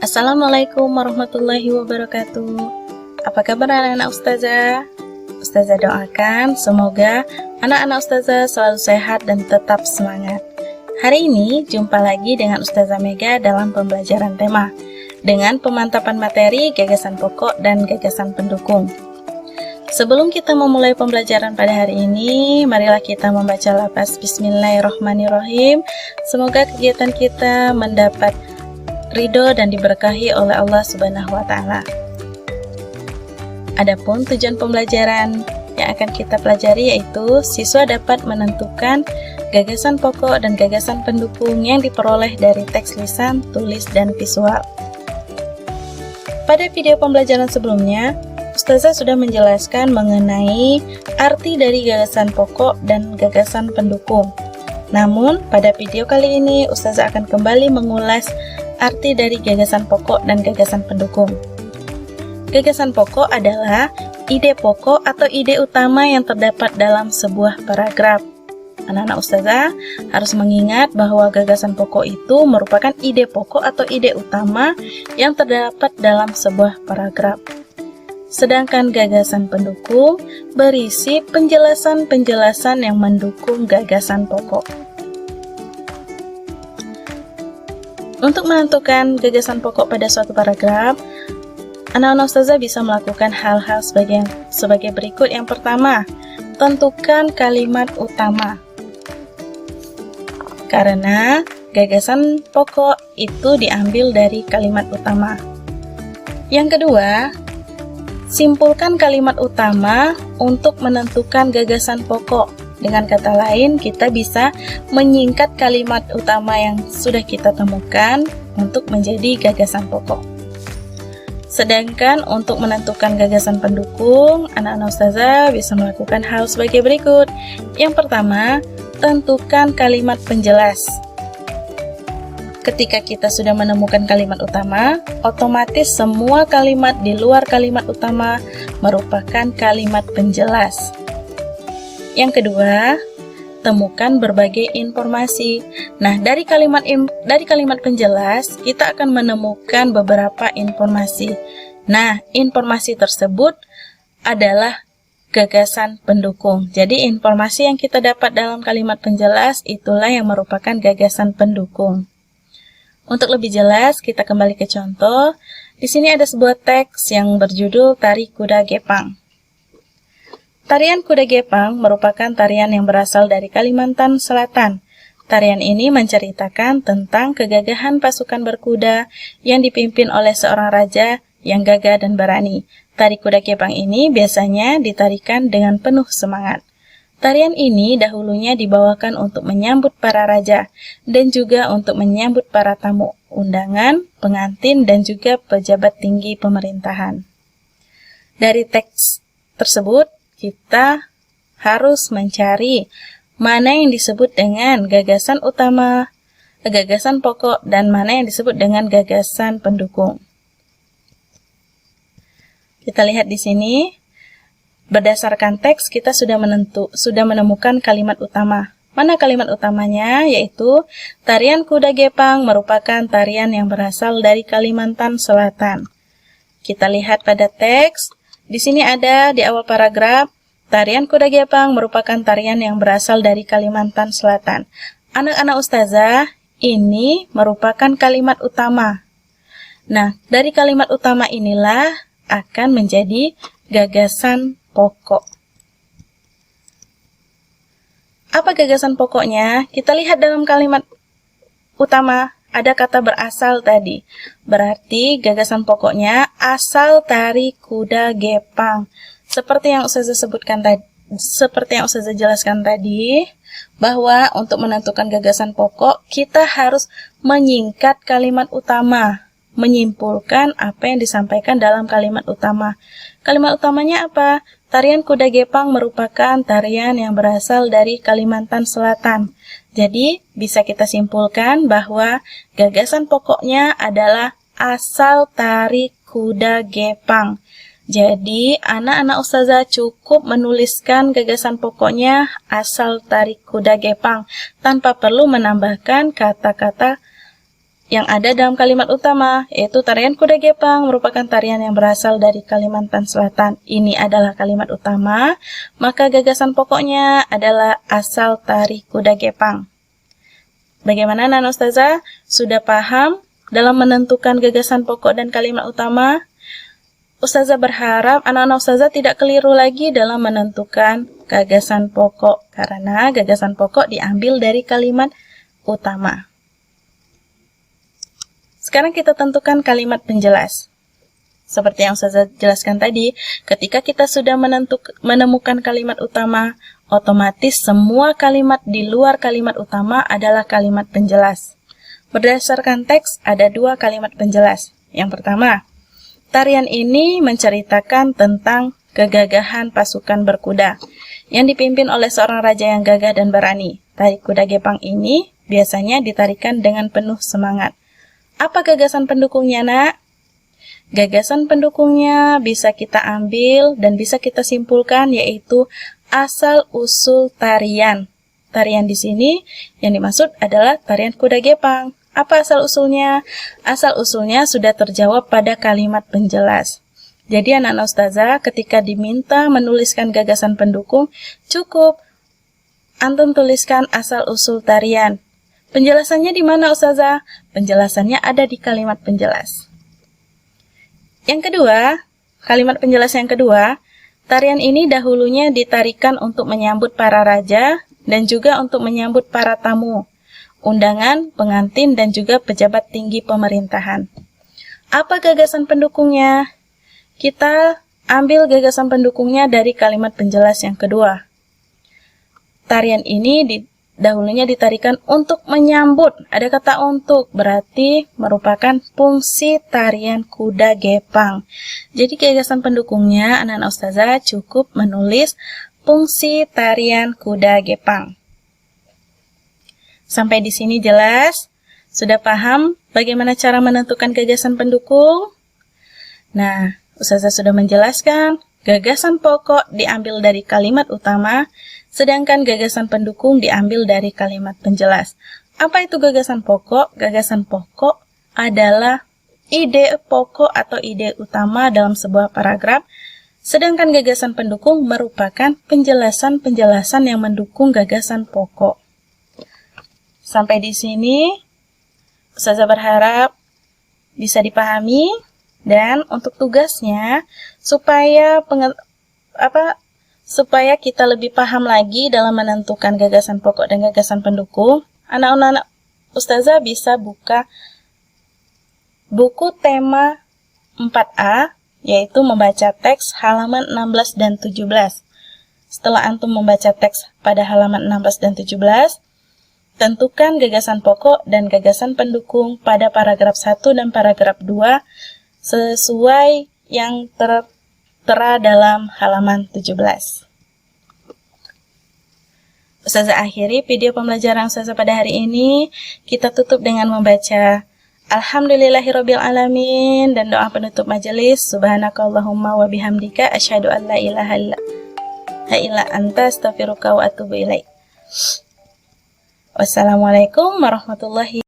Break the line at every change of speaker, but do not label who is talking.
Assalamualaikum warahmatullahi wabarakatuh. Apa kabar anak-anak Ustazah? Ustazah doakan semoga anak-anak Ustazah selalu sehat dan tetap semangat. Hari ini jumpa lagi dengan Ustazah Mega dalam pembelajaran tema dengan pemantapan materi, gagasan pokok, dan gagasan pendukung. Sebelum kita memulai pembelajaran pada hari ini, marilah kita membaca lafaz Bismillahirrahmanirrahim. Semoga kegiatan kita mendapat ridho dan diberkahi oleh Allah Subhanahu wa Ta'ala. Adapun tujuan pembelajaran yang akan kita pelajari yaitu siswa dapat menentukan gagasan pokok dan gagasan pendukung yang diperoleh dari teks lisan, tulis, dan visual. Pada video pembelajaran sebelumnya, Ustazah sudah menjelaskan mengenai arti dari gagasan pokok dan gagasan pendukung. Namun, pada video kali ini Ustazah akan kembali mengulas arti dari gagasan pokok dan gagasan pendukung. Gagasan pokok adalah ide pokok atau ide utama yang terdapat dalam sebuah paragraf. Anak-anak Ustazah harus mengingat bahwa gagasan pokok itu merupakan ide pokok atau ide utama yang terdapat dalam sebuah paragraf. Sedangkan gagasan pendukung berisi penjelasan-penjelasan yang mendukung gagasan pokok. Untuk menentukan gagasan pokok pada suatu paragraf, anak-anak Ustazah bisa melakukan hal-hal sebagai berikut. Yang pertama, tentukan kalimat utama. Karena gagasan pokok itu diambil dari kalimat utama. Yang kedua, simpulkan kalimat utama untuk menentukan gagasan pokok. Dengan kata lain, kita bisa menyingkat kalimat utama yang sudah kita temukan untuk menjadi gagasan pokok. Sedangkan untuk menentukan gagasan pendukung, anak-anak Ustazah bisa melakukan hal sebagai berikut. Yang pertama, tentukan kalimat penjelas. Ketika kita sudah menemukan kalimat utama, otomatis semua kalimat di luar kalimat utama merupakan kalimat penjelas. Yang kedua, temukan berbagai informasi. Nah, dari kalimat penjelas, kita akan menemukan beberapa informasi. Nah, informasi tersebut adalah gagasan pendukung. Jadi, informasi yang kita dapat dalam kalimat penjelas itulah yang merupakan gagasan pendukung. Untuk lebih jelas, kita kembali ke contoh. Di sini ada sebuah teks yang berjudul Tari Kuda Gepang. Tarian kuda gepang merupakan tarian yang berasal dari Kalimantan Selatan. Tarian ini menceritakan tentang kegagahan pasukan berkuda yang dipimpin oleh seorang raja yang gagah dan berani. Tari kuda gepang ini biasanya ditarikan dengan penuh semangat. Tarian ini dahulunya dibawakan untuk menyambut para raja dan juga untuk menyambut para tamu undangan, pengantin, dan juga pejabat tinggi pemerintahan. Dari teks tersebut, kita harus mencari mana yang disebut dengan gagasan utama, gagasan pokok, dan mana yang disebut dengan gagasan pendukung. Kita lihat di sini, berdasarkan teks kita sudah menemukan kalimat utama. Mana kalimat utamanya? Yaitu tarian kuda gepang merupakan tarian yang berasal dari Kalimantan Selatan. Kita lihat pada teks. Di sini ada di awal paragraf, tarian kuda gepang merupakan tarian yang berasal dari Kalimantan Selatan. Anak-anak Ustazah, ini merupakan kalimat utama. Nah, dari kalimat utama inilah akan menjadi gagasan pokok. Apa gagasan pokoknya? Kita lihat dalam kalimat utama. Ada kata berasal tadi. Berarti gagasan pokoknya asal tari kuda gepang. Seperti yang Ustazah jelaskan tadi, bahwa untuk menentukan gagasan pokok, kita harus menyingkat kalimat utama, menyimpulkan apa yang disampaikan dalam kalimat utama. Kalimat utamanya apa? Tarian kuda gepang merupakan tarian yang berasal dari Kalimantan Selatan. Jadi, bisa kita simpulkan bahwa gagasan pokoknya adalah asal tari kuda gepang. Jadi, anak-anak Ustazah cukup menuliskan gagasan pokoknya asal tari kuda gepang, tanpa perlu menambahkan kata-kata yang ada dalam kalimat utama, yaitu tarian kuda gepang merupakan tarian yang berasal dari Kalimantan Selatan. Ini adalah kalimat utama, maka gagasan pokoknya adalah asal tari kuda gepang. Bagaimana Nana Ustazah? Sudah paham dalam menentukan gagasan pokok dan kalimat utama? Ustazah berharap anak-anak Ustazah tidak keliru lagi dalam menentukan gagasan pokok, karena gagasan pokok diambil dari kalimat utama. Sekarang kita tentukan kalimat penjelas. Seperti yang Ustazah jelaskan tadi, ketika kita sudah menemukan kalimat utama, otomatis semua kalimat di luar kalimat utama adalah kalimat penjelas. Berdasarkan teks, ada 2 kalimat penjelas. Yang pertama, tarian ini menceritakan tentang kegagahan pasukan berkuda yang dipimpin oleh seorang raja yang gagah dan berani. Tari kuda gepang ini biasanya ditarikan dengan penuh semangat. Apa gagasan pendukungnya, Nak? Gagasan pendukungnya bisa kita ambil dan bisa kita simpulkan, yaitu asal-usul tarian. Tarian di sini yang dimaksud adalah tarian kuda gepang. Apa asal-usulnya? Asal-usulnya sudah terjawab pada kalimat penjelas. Jadi anak-anak Ustazah ketika diminta menuliskan gagasan pendukung, cukup antum tuliskan asal-usul tarian. Penjelasannya di mana Ustazah? Penjelasannya ada di kalimat penjelas. Yang kedua, kalimat penjelas yang kedua, tarian ini dahulunya ditarikan untuk menyambut para raja dan juga untuk menyambut para tamu, undangan, pengantin, dan juga pejabat tinggi pemerintahan. Apa gagasan pendukungnya? Kita ambil gagasan pendukungnya dari kalimat penjelas yang kedua. Tarian ini dahulunya ditarikan untuk menyambut. Ada kata untuk, berarti merupakan fungsi tarian kuda gepang. Jadi gagasan pendukungnya anak-anak Ustazah cukup menulis fungsi tarian kuda gepang. Sampai di sini jelas? Sudah paham bagaimana cara menentukan gagasan pendukung? Nah, Ustazah sudah menjelaskan gagasan pokok diambil dari kalimat utama, sedangkan gagasan pendukung diambil dari kalimat penjelas. Apa itu gagasan pokok? Gagasan pokok adalah ide pokok atau ide utama dalam sebuah paragraf, sedangkan gagasan pendukung merupakan penjelasan-penjelasan yang mendukung gagasan pokok. Sampai di sini, Ustazah berharap bisa dipahami, dan untuk tugasnya supaya kita lebih paham lagi dalam menentukan gagasan pokok dan gagasan pendukung, anak-anak Ustazah bisa buka buku tema 4A, yaitu membaca teks halaman 16 dan 17. Setelah antum membaca teks pada halaman 16 dan 17, tentukan gagasan pokok dan gagasan pendukung pada paragraf 1 dan paragraf 2 sesuai yang tertera dalam halaman 17. Ustazah akhiri video pembelajaran Ustazah pada hari ini. Kita tutup dengan membaca Alhamdulillahirabbil alamin dan doa penutup majelis. Subhanakallahumma wa bihamdika asyhadu an la ilaha illa anta astaghfiruka wa atubu ilaik. Wassalamualaikum warahmatullahi